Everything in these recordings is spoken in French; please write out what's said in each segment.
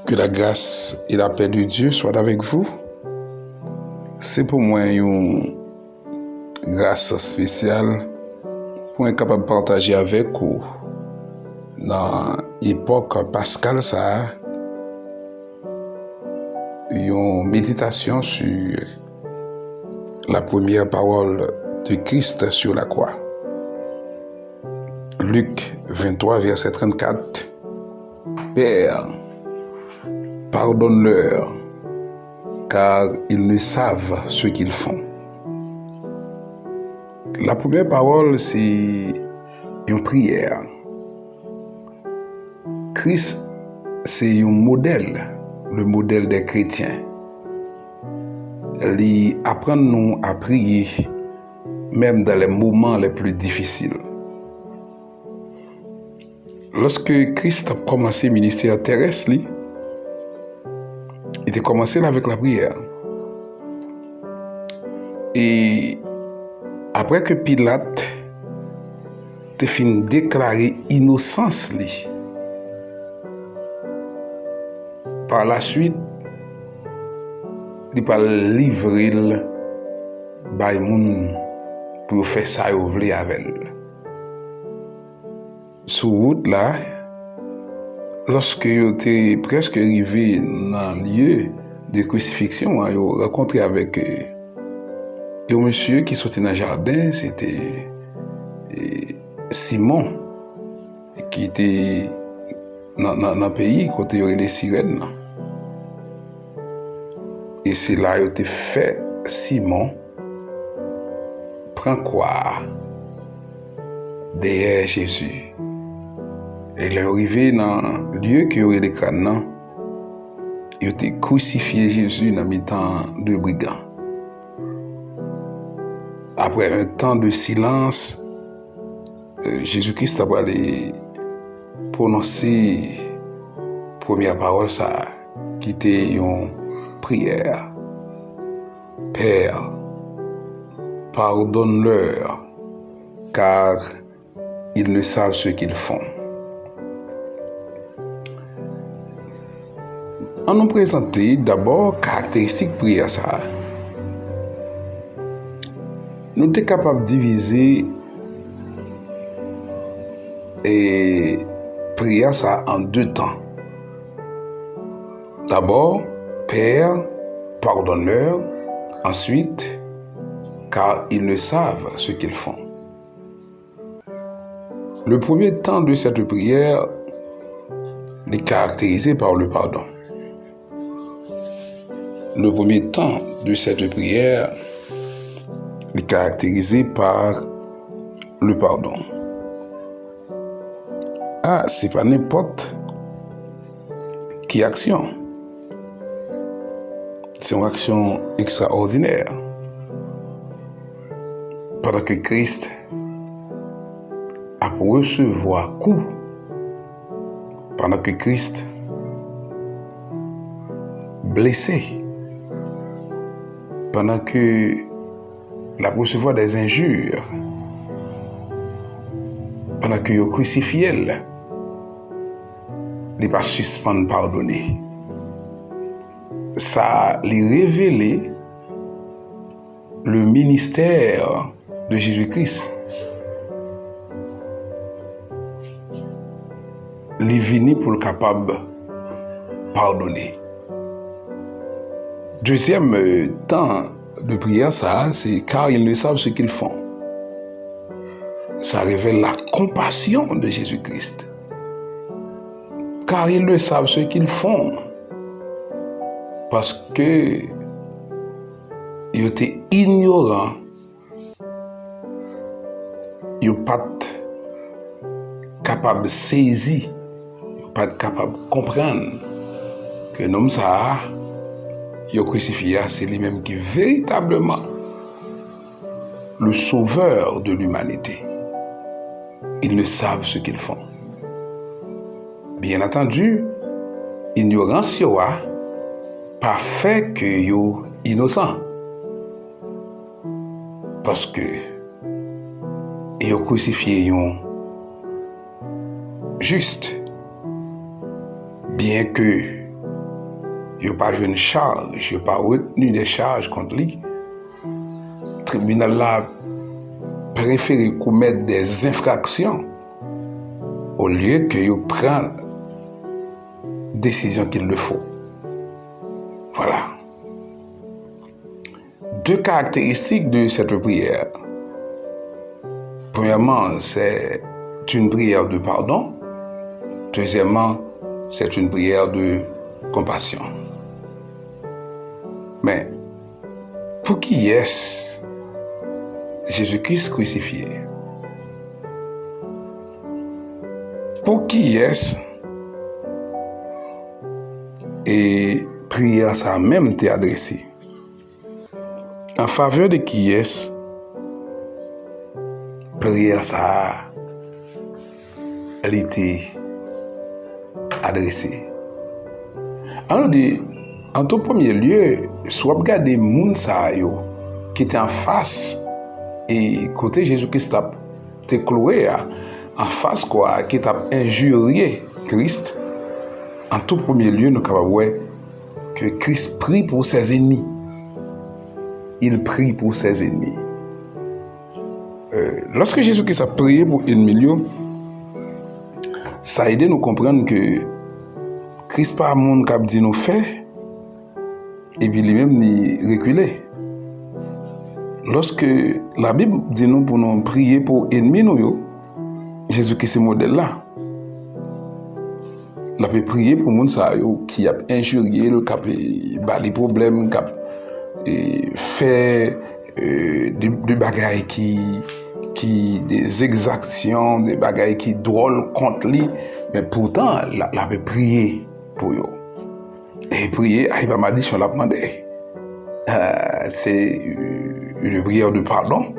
Que la grâce et la paix de Dieu soient avec vous. C'est pour moi une grâce spéciale pour être capable de partager avec vous dans l'époque pascale ça une méditation sur la première parole de Christ sur la croix. Luc 23, verset 34. Père, pardonne-leur, car ils ne savent ce qu'ils font. La première parole, c'est une prière. Christ, c'est un modèle, le modèle des chrétiens. Il apprend nous à prier, même dans les moments les plus difficiles. Lorsque Christ a commencé le ministère terrestre, il a commencé avec la prière. Et après que Pilate a fini de déclarer innocence, par la suite, il va livrer le monde pour faire ça avec elle. Sur route là, lorsque j'étais presque arrivé dans le lieu de crucifixion, j'ai rencontré avec un monsieur qui sortait dans le jardin, c'était Simon, qui était dans le pays, côté les sirènes. Et c'est là qu'il a fait Simon, prend quoi derrière Jésus. Et il est arrivé dans le lieu qui aurait les crânes. Il a crucifié Jésus dans le temps de brigands. Après un temps de silence, Jésus-Christ a parlé, prononcer la première parole, ça, qui était une prière. Père, pardonne-leur, car ils ne savent ce qu'ils font. On nous présente d'abord caractéristiques prière ça. Nous sommes capables de diviser et prière ça en deux temps. D'abord, Père, pardonne-leur. Ensuite, car ils ne savent ce qu'ils font. Le premier temps de cette prière est caractérisé par le pardon. Le premier temps de cette prière est caractérisé par le pardon. C'est pas n'importe qui action. C'est une action extraordinaire. Pendant que Christ a pour recevoir coup, pendant que Christ blessé, pendant que la recevoir des injures, pendant que il crucifié, il n'est pas suspendre pardonner. Ça lui révélé le ministère de Jésus-Christ. Il est venu pour le capable pardonner. Deuxième temps de prière, ça, c'est car ils ne savent ce qu'ils font. Ça révèle la compassion de Jésus-Christ. Car ils ne savent ce qu'ils font. Parce que ils étaient ignorants. Ils n'étaient pas capables de saisir. Ils n'étaient pas capables de comprendre que l'homme ça, il crucifié, c'est lui-même qui est véritablement le sauveur de l'humanité. Ils ne savent ce qu'ils font. Bien entendu, ignorance pas fait que yo innocent. Parce que yo crucifié yon juste. Bien que il n'y a pas eu une charge, il n'y a pas retenu des charges contre lui. Le tribunal a préféré commettre des infractions au lieu que prenne décision qu'il le faut. Voilà. Deux caractéristiques de cette prière. Premièrement, c'est une prière de pardon. Deuxièmement, c'est une prière de compassion. Mais pour qui est-ce Jésus-Christ crucifié? Pour qui est-ce et prière ça même t'est adressée? En faveur de qui est-ce prière ça elle était adressée? Alors, en tout premier lieu, soit regarder moun sa yo qui était en face et côté Jésus-Christ t'es cloué en face quoi, qui t'a injurié Christ. En tout premier lieu, nous capables voir que Christ prie pour ses ennemis. Il prie pour ses ennemis. Lorsque Jésus-Christ a prié pour ennemis, ça a aidé nous comprendre que Christ pas monde qui a dit nous fait et puis lui-même ni reculer. Lorsque la Bible dit nous pour nous prier pour ennemis nous, Jésus-Christ c'est modèle là. La peut prier pour moun sa yo qui a injurié, qui a bali problème, qui a fait des bagailles qui des exactions, des bagailles qui drôles contre lui, mais pourtant la peut prier pour eux. Et prier, il m'a dit sur la demandé. C'est une prière de pardon,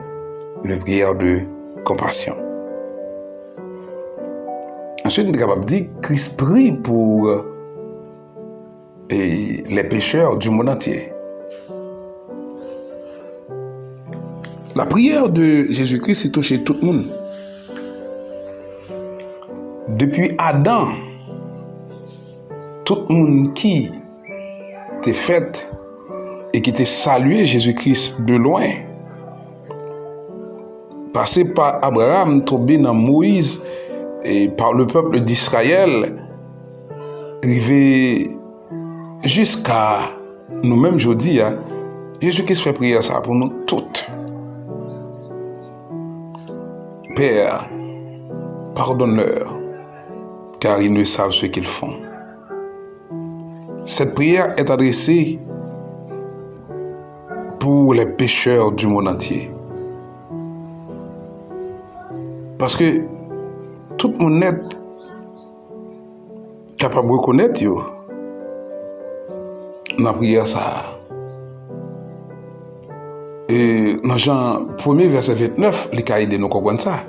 une prière de compassion. Ensuite, nous sommes capables de dire que Christ prie pour les pécheurs du monde entier. La prière de Jésus-Christ est touchée tout le monde. Depuis Adam, tout le monde qui t'est fait et qui t'a salué Jésus-Christ de loin, passé par Abraham, tombé dans Moïse, et par le peuple d'Israël, arrivé jusqu'à nous-mêmes aujourd'hui, Jésus-Christ fait prier ça pour nous toutes. Père, pardonne-leur, car ils ne savent ce qu'ils font. Cette prière est adressée pour les pécheurs du monde entier. Parce que tout le monde est capable de reconnaître dans la prière ça. Et dans Jean 1er verset 29, les cas de nous comprendre ça.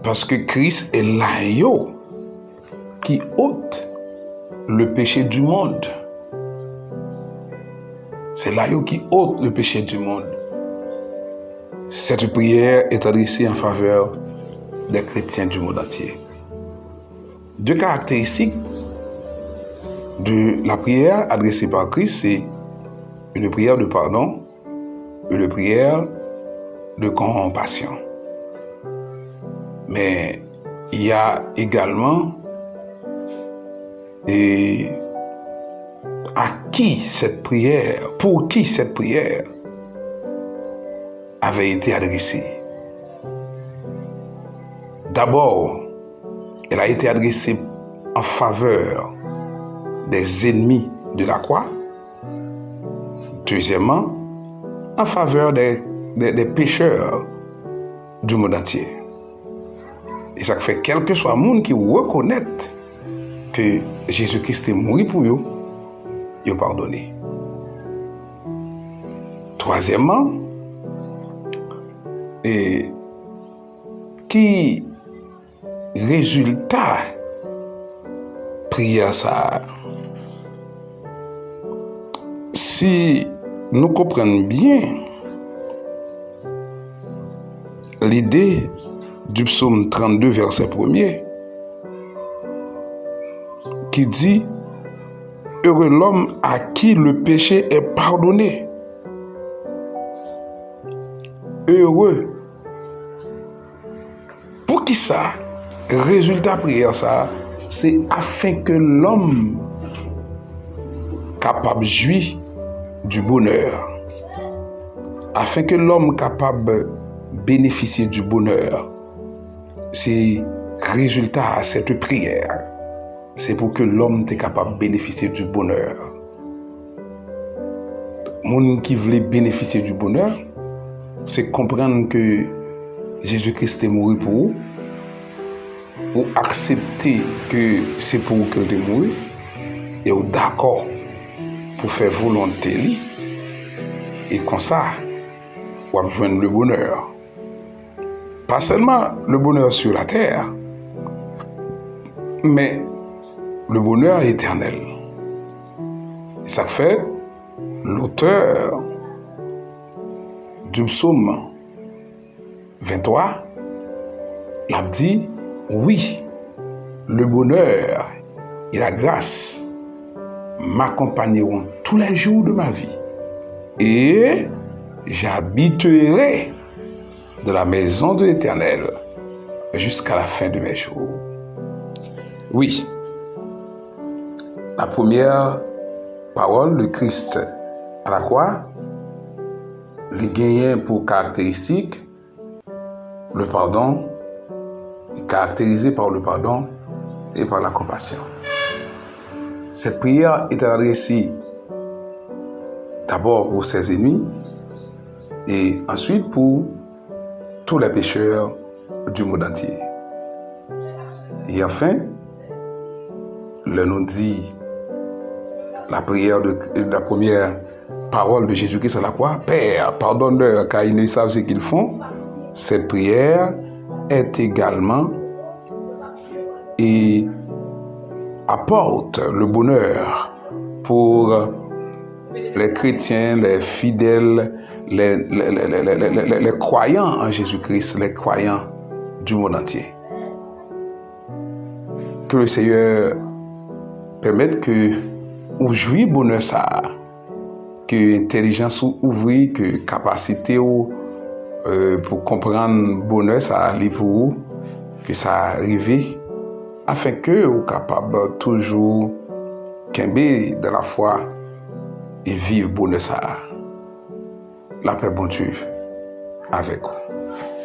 Parce que Christ est l'agneau qui ôte le péché du monde. C'est l'agneau qui ôte le péché du monde. Cette prière est adressée en faveur des chrétiens du monde entier. Deux caractéristiques de la prière adressée par Christ, c'est une prière de pardon et une prière de compassion. Mais il y a également à qui cette prière, pour qui cette prière avait été adressée. D'abord, elle a été adressée en faveur des ennemis de la croix. Deuxièmement, en faveur des pécheurs du monde entier. Et ça fait quel que soit le monde qui reconnaît que Jésus-Christ est mort pour eux, il est pardonné. Troisièmement, qui résultat prière ça. Si nous comprenons bien l'idée du psaume 32 verset 1er qui dit Heureux l'homme à qui le péché est pardonné. Heureux. Pour qui ça? Résultat prière ça, c'est afin que l'homme capable jouir du bonheur. Afin que l'homme capable bénéficier du bonheur. C'est résultat à cette prière. C'est pour que l'homme soit capable de bénéficier du bonheur. Monde qui voulait bénéficier du bonheur, c'est comprendre que Jésus-Christ est mort pour vous, ou accepter que c'est pour vous qu'il est mort, et ou d'accord pour faire volonté lui, et comme ça, vous allez joindre le bonheur. Pas seulement le bonheur sur la terre, mais le bonheur éternel. Ça fait l'auteur du psaume 23 l'a dit, oui, le bonheur et la grâce m'accompagneront tous les jours de ma vie et j'habiterai de la maison de l'Éternel jusqu'à la fin de mes jours. Oui, la première parole de Christ à la croix, les gagnants pour caractéristique, le pardon, est caractérisé par le pardon et par la compassion. Cette prière est adressée d'abord pour ses ennemis et ensuite pour tous les pécheurs du monde entier. Et enfin, le nom dit la prière de la première parole de Jésus-Christ à la croix, Père, pardonne-leur car ils ne savent ce qu'ils font. Cette prière est également et apporte le bonheur pour les chrétiens, les fidèles, les croyants en Jésus-Christ, les croyants du monde entier. Que le Seigneur permette que vous jouiez bonheur ça, que intelligence ouvre, que capacité pour comprendre bonheur ça aller pour vous, que ça arrive afin que vous capable toujours camber de la foi et vivre bonheur ça. La paix bon Dieu avec vous.